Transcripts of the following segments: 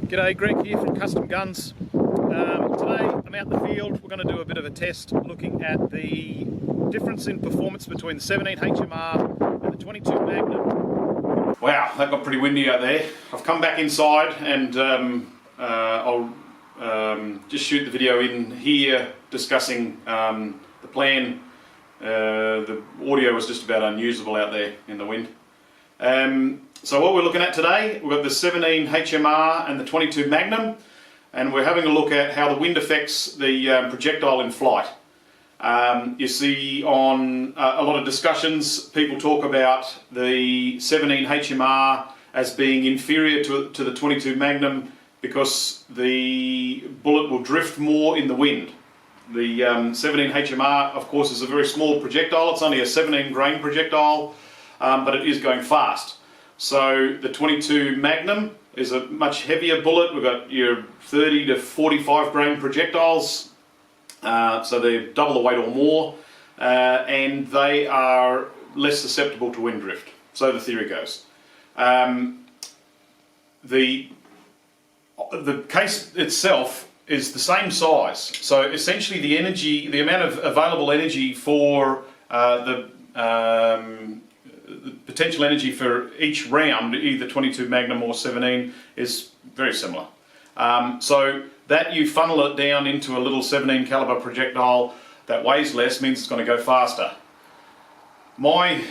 G'day, Greg here from Custom Guns. Today I'm out in the field. We're going to do a bit of a test looking at the difference in performance between the 17 HMR and the 22 Magnum. Wow, that got pretty windy out there. I've come back inside and I'll just shoot the video in here discussing the plan. The audio was just about unusable out there in the wind. So what we're looking at today, we've got the 17 HMR and the 22 Magnum, and we're having a look at how the wind affects the projectile in flight. You see on a lot of discussions, people talk about the 17 HMR as being inferior to the 22 Magnum because the bullet will drift more in the wind. The 17 HMR, of course, is a very small projectile. It's only a 17 grain projectile, but it is going fast. So the 22 Magnum is a much heavier bullet. We've got your 30 to 45 grain projectiles, so they're double the weight or more, and they are less susceptible to wind drift. So the theory goes. The case itself is the same size. So essentially the energy, the amount of available energy for the potential energy for each round, either 22 Magnum or 17, is very similar. So that you funnel it down into a little 17 caliber projectile that weighs less means it's going to go faster. My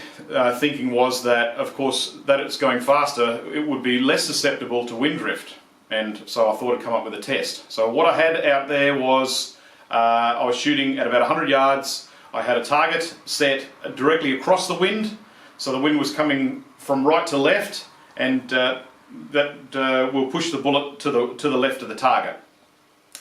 thinking was that, of course, that it's going faster, it would be less susceptible to wind drift. And so I thought I'd come up with a test. So what I had out there was, I was shooting at about 100 yards. I had a target set directly across the wind. So the wind was coming from right to left, and that will push the bullet to the left of the target.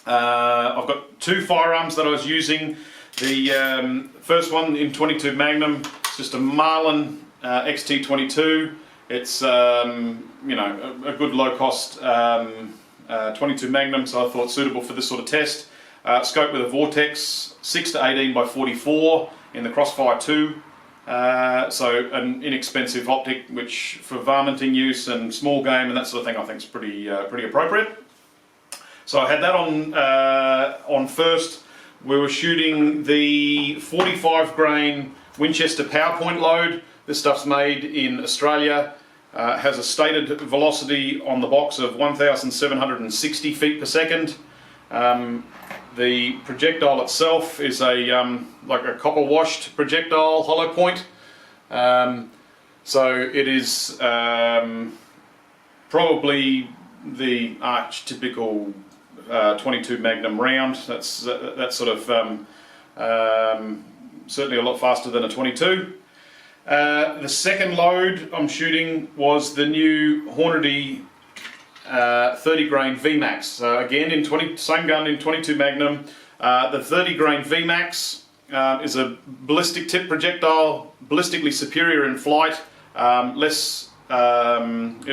I've got two firearms that I was using. The first one in 22 Magnum, it's just a Marlin XT22. It's you know, a good low-cost 22 Magnum, so I thought suitable for this sort of test. Scope with a Vortex 6 to 18 by 44 in the Crossfire 2. So an inexpensive optic, which for varminting use and small game and that sort of thing, I think is pretty appropriate. So I had that on first. We were shooting the 45 grain Winchester PowerPoint load. This stuff's made in Australia. Has a stated velocity on the box of 1,760 feet per second. The projectile itself is a like a copper washed projectile, hollow point. So it is probably the archetypical 22 Magnum round. That's sort of certainly a lot faster than a 22. The second load I'm shooting was the new Hornady 30 grain VMAX. So again, same gun in 22 Magnum. The 30 grain VMAX is a ballistic tip projectile, ballistically superior in flight. It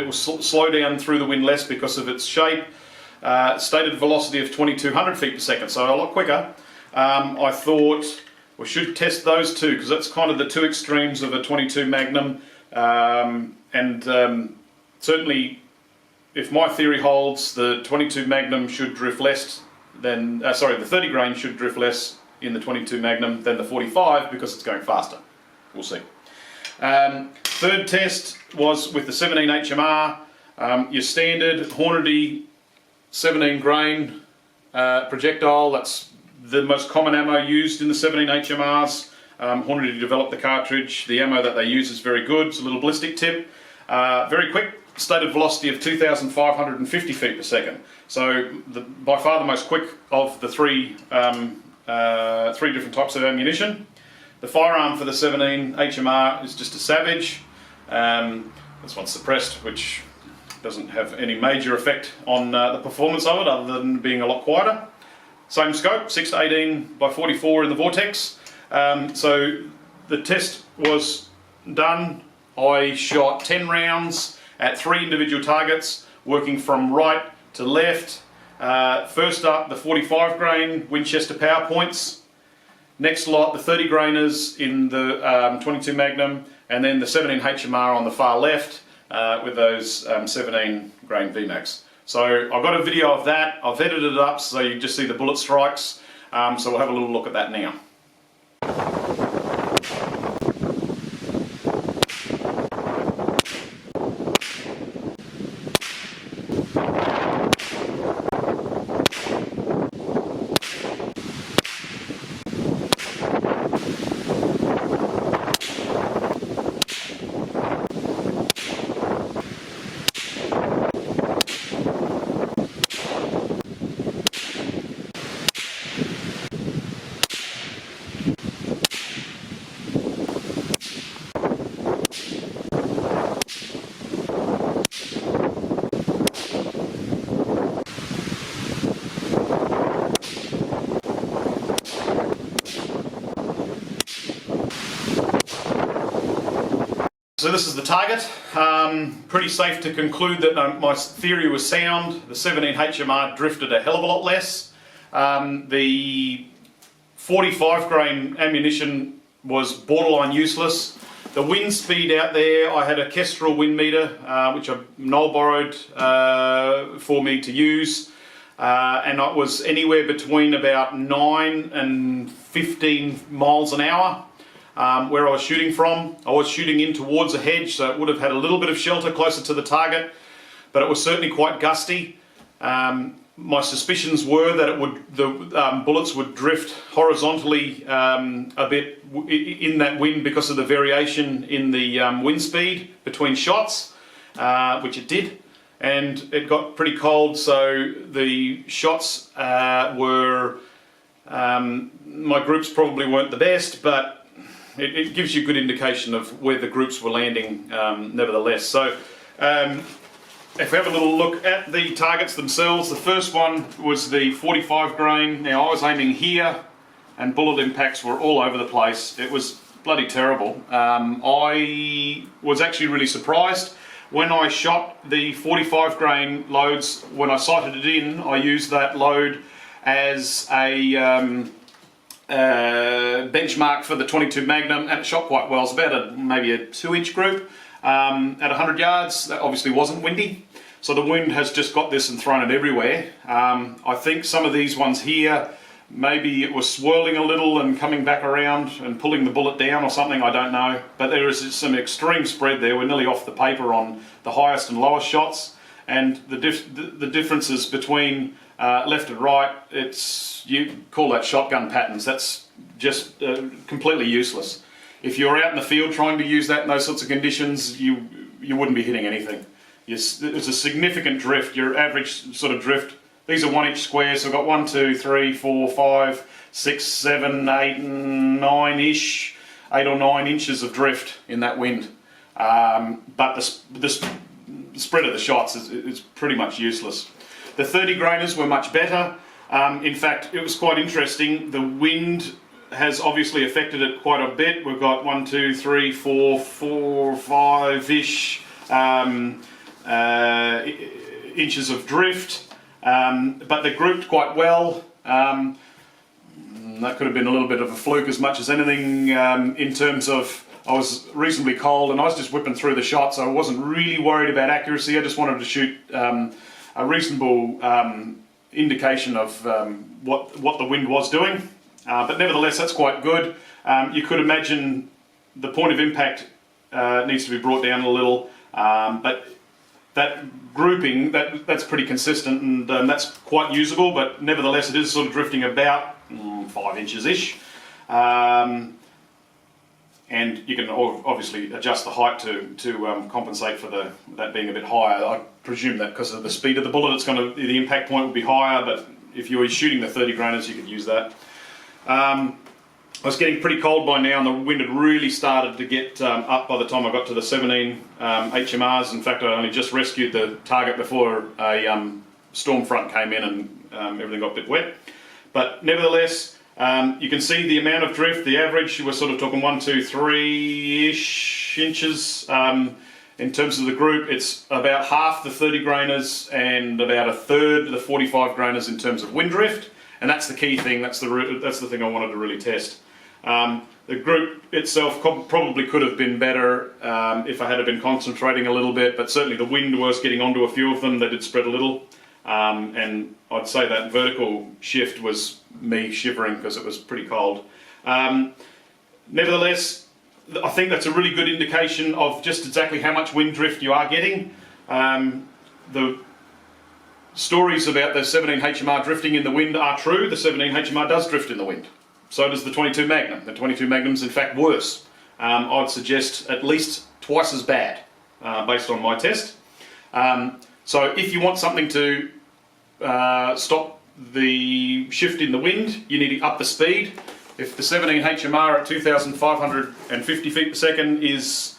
will slow down through the wind less because of its shape. Stated velocity of 2,200 feet per second, so a lot quicker. I thought we should test those two because that's kind of the two extremes of a 22 Magnum, and certainly, if my theory holds, the 22 Magnum should drift less than, the 30 grain should drift less in the 22 Magnum than the 45 because it's going faster. We'll see. Third test was with the 17 HMR, your standard Hornady 17 grain projectile. That's the most common ammo used in the 17 HMRs. Hornady developed the cartridge. The ammo that they use is very good. It's a little ballistic tip, very quick. Stated velocity of 2,550 feet per second. So by far the most quick of the three different types of ammunition. The firearm for the 17 HMR is just a Savage. This one's suppressed, which doesn't have any major effect on the performance of it other than being a lot quieter. Same scope, 6 to 18 by 44 in the Vortex. So the test was done. I shot 10 rounds at 3 individual targets, working from right to left. First up, the 45 grain Winchester PowerPoints. Next lot, the 30 grainers in the 22 Magnum, and then the 17 HMR on the far left with those 17 grain VMAX. So I've got a video of that. I've edited it up so you just see the bullet strikes. So we'll have a little look at that now. So this is the target. Pretty safe to conclude that my theory was sound. The 17 HMR drifted a hell of a lot less. The 45 grain ammunition was borderline useless. The wind speed out there, I had a Kestrel wind meter, which Noel borrowed for me to use. And it was anywhere between about 9 and 15 miles an hour. Where I was shooting from. I was shooting in towards a hedge, so it would have had a little bit of shelter closer to the target, but it was certainly quite gusty. My suspicions were that the bullets would drift horizontally a bit in that wind because of the variation in the wind speed between shots, which it did, and it got pretty cold, so the shots were, my groups probably weren't the best, but it gives you a good indication of where the groups were landing nevertheless. So if we have a little look at the targets themselves, the first one was the 45 grain. Now I was aiming here and bullet impacts were all over the place. It was bloody terrible. I was actually really surprised. When I shot the 45 grain loads, when I sighted it in, I used that load as a benchmark for the 22 Magnum, and it shot quite well. It's about maybe a 2-inch group at 100 yards. That obviously wasn't windy, so the wind has just got this and thrown it everywhere. I think some of these ones here, maybe it was swirling a little and coming back around and pulling the bullet down or something, I don't know. But there is some extreme spread there. We're nearly off the paper on the highest and lowest shots, and the differences between left and right, you call that shotgun patterns. That's just completely useless. If you're out in the field trying to use that in those sorts of conditions, you wouldn't be hitting anything. It's a significant drift. Your average sort of drift, these are 1-inch squares, so I've got 1, 2, 3, 4, 5, 6, 7, 8, 9-ish, 8 or 9 inches of drift in that wind. But the spread of the shots is pretty much useless. The 30 grainers were much better. In fact, it was quite interesting. The wind has obviously affected it quite a bit. We've got 1, 2, 3, 4, 5-ish inches of drift, but they grouped quite well. That could have been a little bit of a fluke as much as anything in terms of I was reasonably cold and I was just whipping through the shots. So I wasn't really worried about accuracy. I just wanted to shoot a reasonable indication of what the wind was doing, but nevertheless that's quite good. You could imagine the point of impact needs to be brought down a little, but that grouping, that's pretty consistent, and that's quite usable, but nevertheless it is sort of drifting about 5 inches-ish. And you can obviously adjust the height to compensate for that being a bit higher. I presume that because of the speed of the bullet, the impact point will be higher. But if you were shooting the 30 grainers, you could use that. I was getting pretty cold by now, and the wind had really started to get up by the time I got to the 17 HMRs. In fact, I only just rescued the target before a storm front came in, and everything got a bit wet. But nevertheless, you can see the amount of drift. The average, we're sort of talking 1, 2, 3-ish inches. In terms of the group, it's about half the 30 grainers and about a third the 45 grainers in terms of wind drift. And that's the key thing. That's the thing I wanted to really test. The group itself probably could have been better if I had been concentrating a little bit, but certainly the wind was getting onto a few of them. They did spread a little. and I'd say that vertical shift was me shivering because it was pretty cold. Nevertheless, I think that's a really good indication of just exactly how much wind drift you are getting. The stories about the 17 HMR drifting in the wind are true. The 17 HMR does drift in the wind. So does the 22 Magnum. The 22 Magnum's in fact worse. I'd suggest at least twice as bad, based on my test. So if you want something to stop the shift in the wind, you need to up the speed. If the 17 HMR at 2,550 feet per second is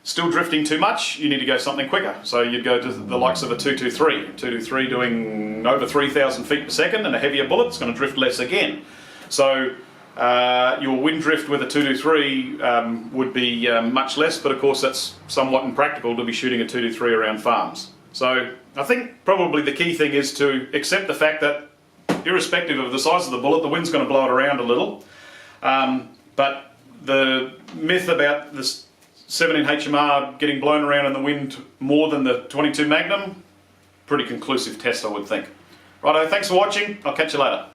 still drifting too much, you need to go something quicker. So you'd go to the likes of a 223. 223 doing over 3,000 feet per second, and a heavier bullet's going to drift less again. So your wind drift with a 223 would be much less, but of course that's somewhat impractical to be shooting a 223 around farms. So I think probably the key thing is to accept the fact that irrespective of the size of the bullet, the wind's going to blow it around a little. But the myth about this 17 HMR getting blown around in the wind more than the 22 Magnum, pretty conclusive test I would think. Righto, thanks for watching, I'll catch you later.